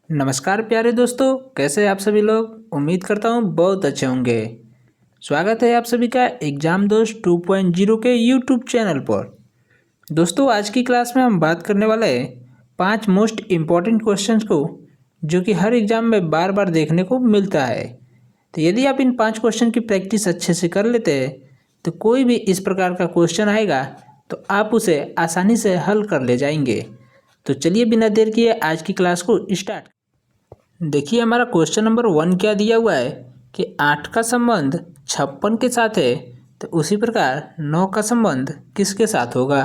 नमस्कार प्यारे दोस्तों, कैसे हैं आप सभी लोग। उम्मीद करता हूँ बहुत अच्छे होंगे। स्वागत है आप सभी का एग्जाम दोस्त 2.0 के यूट्यूब चैनल पर। दोस्तों, आज की क्लास में हम बात करने वाले हैं 5 मोस्ट इम्पॉर्टेंट क्वेश्चंस को, जो कि हर एग्जाम में बार बार देखने को मिलता है। तो यदि आप इन 5 क्वेश्चन की प्रैक्टिस अच्छे से कर लेते हैं तो कोई भी इस प्रकार का क्वेश्चन आएगा तो आप उसे आसानी से हल कर ले जाएंगे। तो चलिए बिना देर किए आज की क्लास को स्टार्ट। देखिए, हमारा क्वेश्चन नंबर 1 क्या दिया हुआ है कि 8 का संबंध 56 के साथ है, तो उसी प्रकार 9 का संबंध किसके साथ होगा।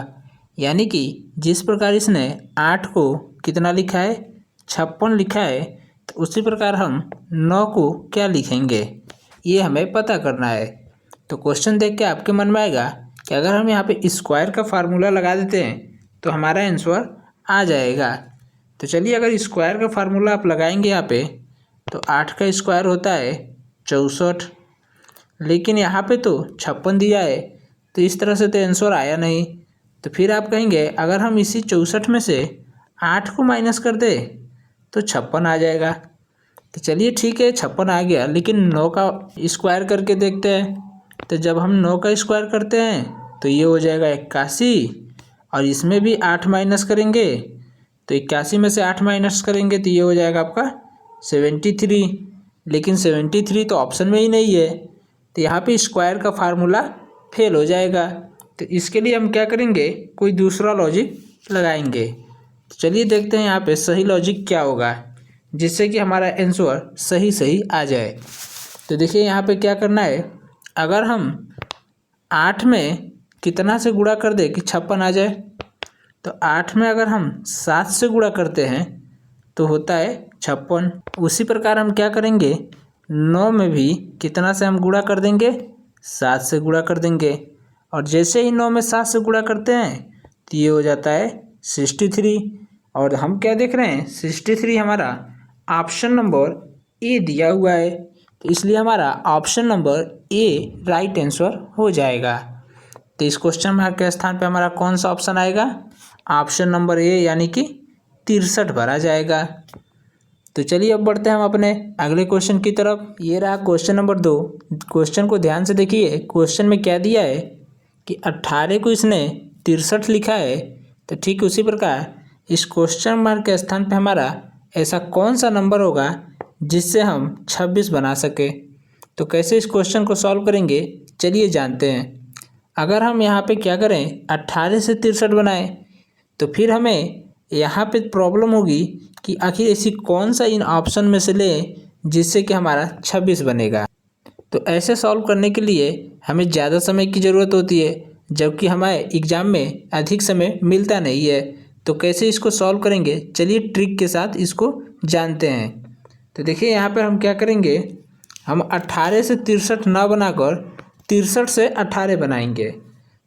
यानी कि जिस प्रकार इसने 8 को कितना लिखा है, 56 लिखा है, तो उसी प्रकार हम 9 को क्या लिखेंगे, ये हमें पता करना है। तो क्वेश्चन देख के आपके मन में आएगा कि अगर हम यहाँ पे स्क्वायर का फार्मूला लगा देते हैं तो हमारा आंसर आ जाएगा। तो चलिए, अगर स्क्वायर का फार्मूला आप लगाएंगे यहाँ पे तो 8 का स्क्वायर होता है 64, लेकिन यहाँ पे तो 56 दिया है, तो इस तरह से तो आंसर आया नहीं। तो फिर आप कहेंगे अगर हम इसी 64 में से 8 को माइनस कर दे तो 56 आ जाएगा। तो चलिए ठीक है, 56 आ गया, लेकिन 9 का स्क्वायर करके देखते हैं। तो जब हम 9 का स्क्वायर करते हैं तो ये हो जाएगा 81, और इसमें भी 8 माइनस करेंगे तो 81 में से 8 माइनस करेंगे तो ये हो जाएगा आपका 73। लेकिन 73 तो ऑप्शन में ही नहीं है, तो यहाँ पे स्क्वायर का फार्मूला फेल हो जाएगा। तो इसके लिए हम क्या करेंगे, कोई दूसरा लॉजिक लगाएंगे। तो चलिए देखते हैं यहाँ पे सही लॉजिक क्या होगा जिससे कि हमारा आंसर सही सही आ जाए। तो देखिए यहाँ पे क्या करना है, अगर हम 8 में कितना से गुणा कर दे कि 56 आ जाए, तो 8 में अगर हम 7 से गुणा करते हैं तो होता है 56। उसी प्रकार हम क्या करेंगे, 9 में भी कितना से हम गुणा कर देंगे, 7 से गुणा कर देंगे, और जैसे ही 9 में 7 से गुणा करते हैं तो ये हो जाता है 63। और हम क्या देख रहे हैं, 63 हमारा ऑप्शन नंबर ए दिया हुआ है, तो इसलिए हमारा option number A right answer हो जाएगा। तो इस क्वेश्चन मार्क के स्थान पे हमारा कौन सा ऑप्शन आएगा, ऑप्शन नंबर ए यानी कि 63 भरा जाएगा। तो चलिए अब बढ़ते हैं हम अपने अगले क्वेश्चन की तरफ। ये रहा क्वेश्चन नंबर 2। क्वेश्चन को ध्यान से देखिए, क्वेश्चन में क्या दिया है कि 18 को इसने 63 लिखा है, तो ठीक उसी प्रकार इस क्वेश्चन मार्क के स्थान पे हमारा ऐसा कौन सा नंबर होगा जिससे हम 26 बना सके। तो कैसे इस क्वेश्चन को सॉल्व करेंगे, चलिए जानते हैं। अगर हम यहाँ पे क्या करें, 18 से 63 बनाएं, तो फिर हमें यहाँ पे प्रॉब्लम होगी कि आखिर ऐसी कौन सा इन ऑप्शन में से लें जिससे कि हमारा 26 बनेगा। तो ऐसे सॉल्व करने के लिए हमें ज़्यादा समय की ज़रूरत होती है, जबकि हमारे एग्ज़ाम में अधिक समय मिलता नहीं है। तो कैसे इसको सॉल्व करेंगे, चलिए ट्रिक के साथ इसको जानते हैं। तो देखिए यहाँ पर हम क्या करेंगे, हम 18 से 63 ना बनाकर 63 से 18 बनाएंगे।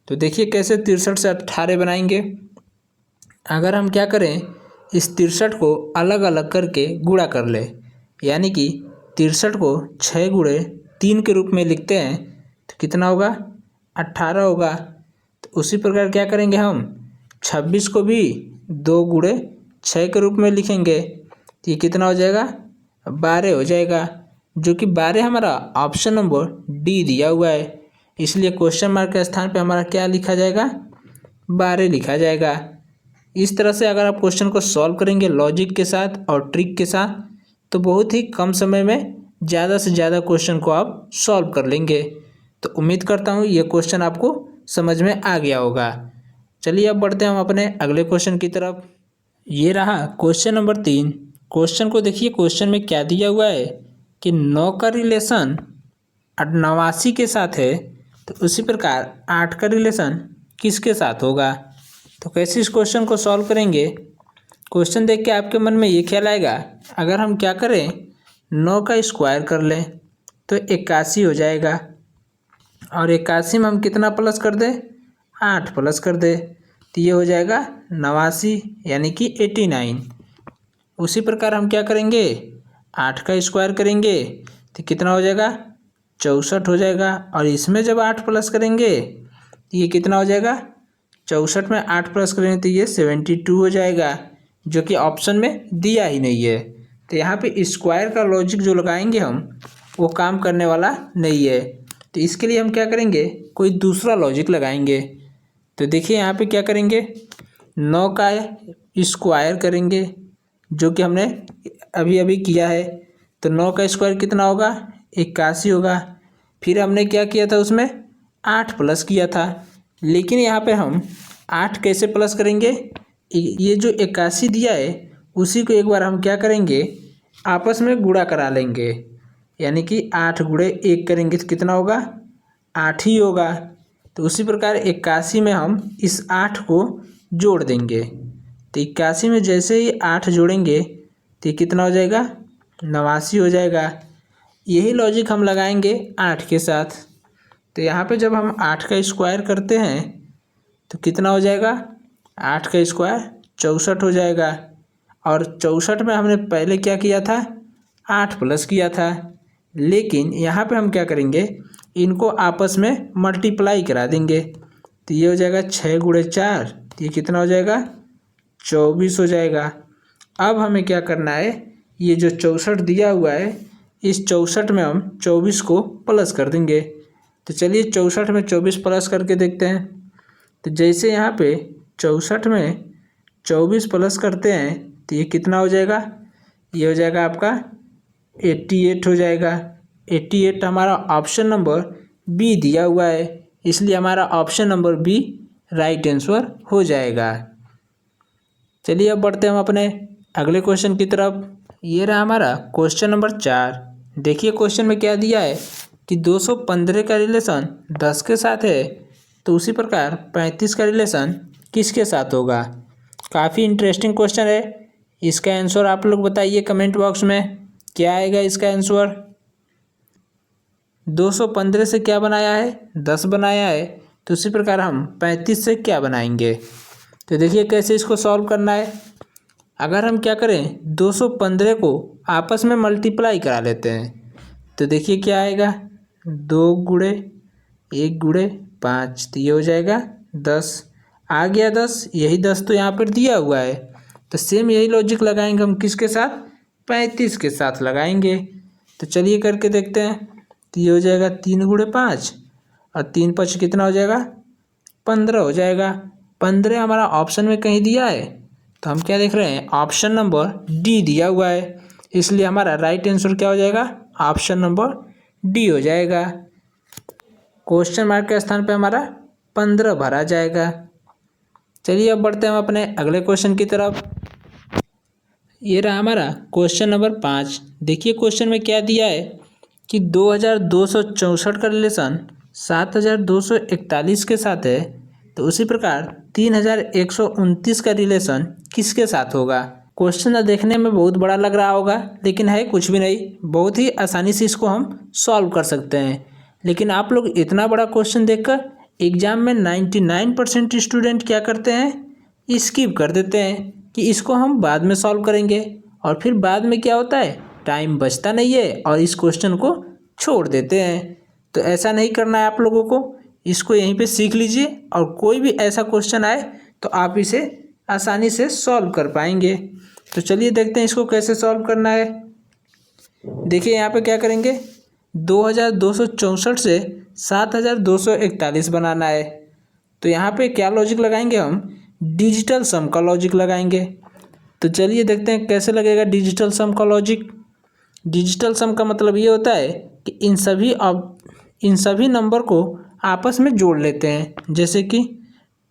तो देखिए कैसे 63 से 18 बनाएंगे। अगर हम क्या करें, इस 63 को अलग अलग करके गुणा कर ले, यानी कि 63 को 6 गुणे 3 के रूप में लिखते हैं तो कितना होगा, 18 होगा। तो उसी प्रकार क्या करेंगे, हम 26 को भी 2 गुणे 6 के रूप में लिखेंगे तो ये कितना हो जाएगा, 12 हो जाएगा, जो कि 12 हमारा ऑप्शन नंबर डी दिया हुआ है। इसलिए क्वेश्चन मार्क के स्थान पे हमारा क्या लिखा जाएगा, 12 लिखा जाएगा। इस तरह से अगर आप क्वेश्चन को सॉल्व करेंगे लॉजिक के साथ और ट्रिक के साथ, तो बहुत ही कम समय में ज़्यादा से ज़्यादा क्वेश्चन को आप सॉल्व कर लेंगे। तो उम्मीद करता हूँ ये क्वेश्चन आपको समझ में आ गया होगा। चलिए अब बढ़ते हैं हम अपने अगले क्वेश्चन की तरफ। ये रहा क्वेश्चन नंबर 3। क्वेश्चन को देखिए, क्वेश्चन में क्या दिया हुआ है कि 9 का रिलेशन 89 के साथ है, तो उसी प्रकार 8 का रिलेशन किसके साथ होगा। तो कैसे इस क्वेश्चन को सॉल्व करेंगे, क्वेश्चन देख के आपके मन में ये ख्याल आएगा, अगर हम क्या करें, 9 का स्क्वायर कर लें तो 81 हो जाएगा, और 81 में हम कितना प्लस कर दें, 8 प्लस कर दें तो ये हो जाएगा 89 यानी कि 89। उसी प्रकार हम क्या करेंगे, 8 का स्क्वायर करेंगे तो कितना हो जाएगा, 64 हो जाएगा, और इसमें जब 8 प्लस करेंगे तो ये कितना हो जाएगा, 64 में 8 प्लस करेंगे तो ये 72 हो जाएगा, जो कि ऑप्शन में दिया ही नहीं है। तो यहाँ पे स्क्वायर का लॉजिक जो लगाएंगे हम वो काम करने वाला नहीं है। तो इसके लिए हम क्या करेंगे, कोई दूसरा लॉजिक लगाएंगे। तो देखिए यहाँ पे क्या करेंगे, 9 का स्क्वायर करेंगे जो कि हमने अभी अभी किया है। तो 9 का स्क्वायर कितना होगा, 81 होगा। फिर हमने क्या किया था, उसमें 8 प्लस किया था। लेकिन यहाँ पे हम 8 कैसे प्लस करेंगे, ये जो 81 दिया है उसी को एक बार हम क्या करेंगे, आपस में गुणा करा लेंगे। यानी कि 8 गुणे 1 करेंगे तो कितना होगा, 8 ही होगा। तो उसी प्रकार 81 में हम इस 8 को जोड़ देंगे। तो 81 में जैसे ही 8 जोड़ेंगे तो ये कितना हो जाएगा, 89 हो जाएगा। यही लॉजिक हम लगाएंगे 8 के साथ। तो यहाँ पे जब हम 8 का स्क्वायर करते हैं तो कितना हो जाएगा, 8 का स्क्वायर 64 हो जाएगा। और 64 में हमने पहले क्या किया था, 8 प्लस किया था। लेकिन यहाँ पे हम क्या करेंगे, इनको आपस में मल्टीप्लाई करा देंगे। तो ये हो जाएगा 6 गुणे 4, तो ये कितना हो जाएगा, 24 हो जाएगा। अब हमें क्या करना है, ये जो 64 दिया हुआ है इस 64 में हम 24 को प्लस कर देंगे। तो चलिए 64 में 24 प्लस करके देखते हैं। तो जैसे यहाँ पे 64 में 24 प्लस करते हैं तो ये कितना हो जाएगा, ये हो जाएगा आपका 88 हो जाएगा। 88 हमारा ऑप्शन नंबर बी दिया हुआ है, इसलिए हमारा option number B right answer हो जाएगा। चलिए अब बढ़ते हैं हम अपने अगले क्वेश्चन की तरफ। ये रहा हमारा क्वेश्चन नंबर 4। देखिए क्वेश्चन में क्या दिया है कि 215 का रिलेशन 10 के साथ है, तो उसी प्रकार 35 का रिलेशन किसके साथ होगा। काफ़ी इंटरेस्टिंग क्वेश्चन है। इसका आंसर आप लोग बताइए कमेंट बॉक्स में, क्या आएगा इसका आंसर। 215 से क्या बनाया है, 10 बनाया है, तो उसी प्रकार हम 35 से क्या बनाएंगे। तो देखिए कैसे इसको सॉल्व करना है। अगर हम क्या करें, 215 को आपस में मल्टीप्लाई करा लेते हैं तो देखिए क्या आएगा, 2 गुणे 1 गुणे 5, तो ये हो जाएगा 10। आ गया 10, यही 10 तो यहाँ पर दिया हुआ है। तो सेम यही लॉजिक लगाएंगे हम किसके साथ, 35 के साथ लगाएंगे। तो चलिए करके देखते हैं। तो ये हो जाएगा 3 गुणे 5 और 3 5 कितना हो जाएगा, 15 हो जाएगा। 15 हमारा ऑप्शन में कहीं दिया है, तो हम क्या देख रहे हैं, ऑप्शन नंबर डी दिया हुआ है, इसलिए हमारा राइट आंसर क्या हो जाएगा, ऑप्शन नंबर डी हो जाएगा। क्वेश्चन मार्क के स्थान पे हमारा 15 भरा जाएगा। चलिए अब बढ़ते हैं हम अपने अगले क्वेश्चन की तरफ। ये रहा हमारा क्वेश्चन नंबर 5। देखिए क्वेश्चन में क्या दिया है कि 2264 का रिलेशन 7241 के साथ है, तो उसी प्रकार 3129 का रिलेशन किसके साथ होगा। क्वेश्चन देखने में बहुत बड़ा लग रहा होगा, लेकिन है कुछ भी नहीं, बहुत ही आसानी से इसको हम सॉल्व कर सकते हैं। लेकिन आप लोग इतना बड़ा क्वेश्चन देखकर एग्जाम में 99% स्टूडेंट क्या करते हैं, स्किप कर देते हैं कि इसको हम बाद में सॉल्व करेंगे, और फिर बाद में क्या होता है, टाइम बचता नहीं है और इस क्वेश्चन को छोड़ देते हैं। तो ऐसा नहीं करना है आप लोगों को, इसको यहीं पे सीख लीजिए और कोई भी ऐसा क्वेश्चन आए तो आप इसे आसानी से सॉल्व कर पाएंगे। तो चलिए देखते हैं इसको कैसे सॉल्व करना है। देखिए यहाँ पे क्या करेंगे, 2264 से 7241 बनाना है। तो यहाँ पे क्या लॉजिक लगाएंगे हम, डिजिटल सम का लॉजिक लगाएंगे। तो चलिए देखते हैं कैसे लगेगा डिजिटल सम का लॉजिक। डिजिटल सम का मतलब ये होता है कि इन सभी नंबर को आपस में जोड़ लेते हैं, जैसे कि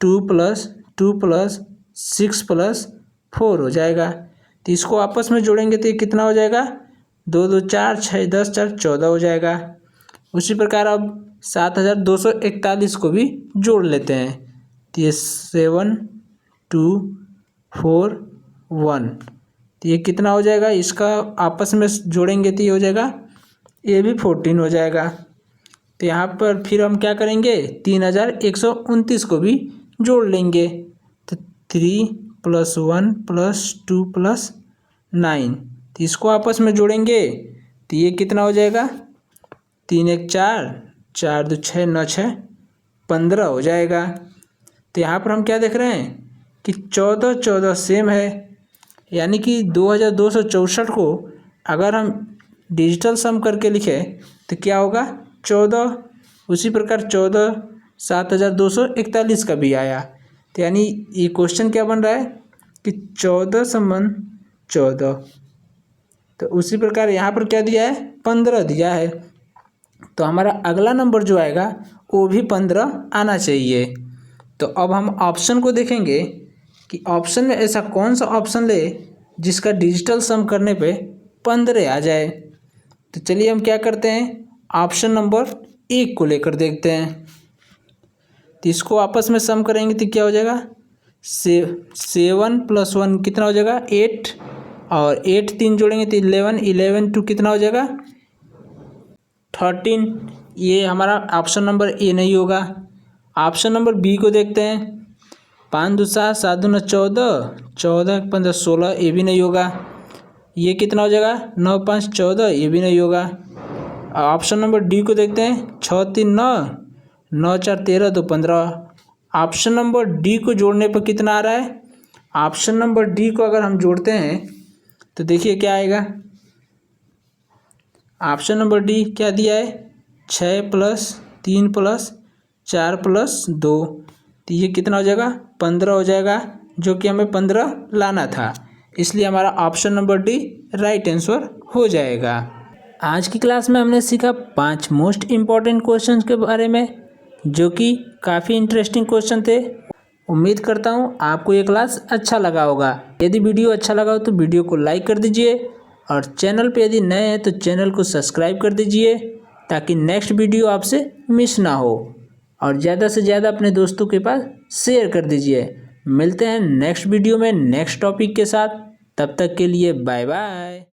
2 + 2 + 6 + 4 हो जाएगा। तो इसको आपस में जोड़ेंगे तो ये कितना हो जाएगा, 2 2 4 6 10 4 14 हो जाएगा। उसी प्रकार अब 7241 को भी जोड़ लेते हैं, तो ये 7 2 4 1, तो ये कितना हो जाएगा, इसका आपस में जोड़ेंगे तो ये हो जाएगा, ये भी 14 हो जाएगा। तो यहाँ पर फिर हम क्या करेंगे, 3129 को भी जोड़ लेंगे। तो 3 + 1 + 2 + 9, तो इसको आपस में जोड़ेंगे तो ये कितना हो जाएगा, 3 1 4 4 2 6 9 6 15 हो जाएगा। तो यहाँ पर हम क्या देख रहे हैं कि 14 14 सेम है, यानी कि 2264 को अगर हम डिजिटल सम करके लिखें तो क्या होगा 14। उसी प्रकार 14 7241 का भी आया। तो यानी ये क्वेश्चन क्या बन रहा है कि 14 समान 14। तो उसी प्रकार यहाँ पर क्या दिया है 15 दिया है। तो हमारा अगला नंबर जो आएगा वो भी 15 आना चाहिए। तो अब हम ऑप्शन को देखेंगे कि ऑप्शन में ऐसा कौन सा ऑप्शन ले जिसका डिजिटल सम करने पे 15 आ जाए। तो चलिए हम क्या करते हैं ऑप्शन नंबर 1 को लेकर देखते हैं। तो इसको आपस में सम करेंगे तो क्या हो जाएगा 7 + 1 कितना हो जाएगा 8 और 8 3 जोड़ेंगे तो 11 11 2 कितना हो जाएगा 13। ये हमारा ऑप्शन नंबर ए नहीं होगा। ऑप्शन नंबर बी को देखते हैं 5 2 7 7 2 9 14 14 15 16 ये भी नहीं होगा। ये कितना हो जाएगा 9 5 14 ये भी नहीं होगा। ऑप्शन नंबर डी को देखते हैं 6 3 9 9 4 13 2 15। ऑप्शन नंबर डी को जोड़ने पर कितना आ रहा है। ऑप्शन नंबर डी को अगर हम जोड़ते हैं तो देखिए क्या आएगा। ऑप्शन नंबर डी क्या दिया है 6 + 3 + 4 + 2 तो ये कितना हो जाएगा 15 हो जाएगा, जो कि हमें 15 लाना था। इसलिए हमारा option number D right answer हो जाएगा। आज की क्लास में हमने सीखा 5 मोस्ट इम्पॉर्टेंट क्वेश्चंस के बारे में, जो कि काफ़ी इंटरेस्टिंग क्वेश्चन थे। उम्मीद करता हूँ आपको ये क्लास अच्छा लगा होगा। यदि वीडियो अच्छा लगा हो तो वीडियो को लाइक कर दीजिए और चैनल पे यदि नए हैं तो चैनल को सब्सक्राइब कर दीजिए ताकि नेक्स्ट वीडियो आपसे मिस ना हो। और ज़्यादा से ज़्यादा अपने दोस्तों के पास शेयर कर दीजिए। मिलते हैं नेक्स्ट वीडियो में नेक्स्ट टॉपिक के साथ। तब तक के लिए बाय बाय।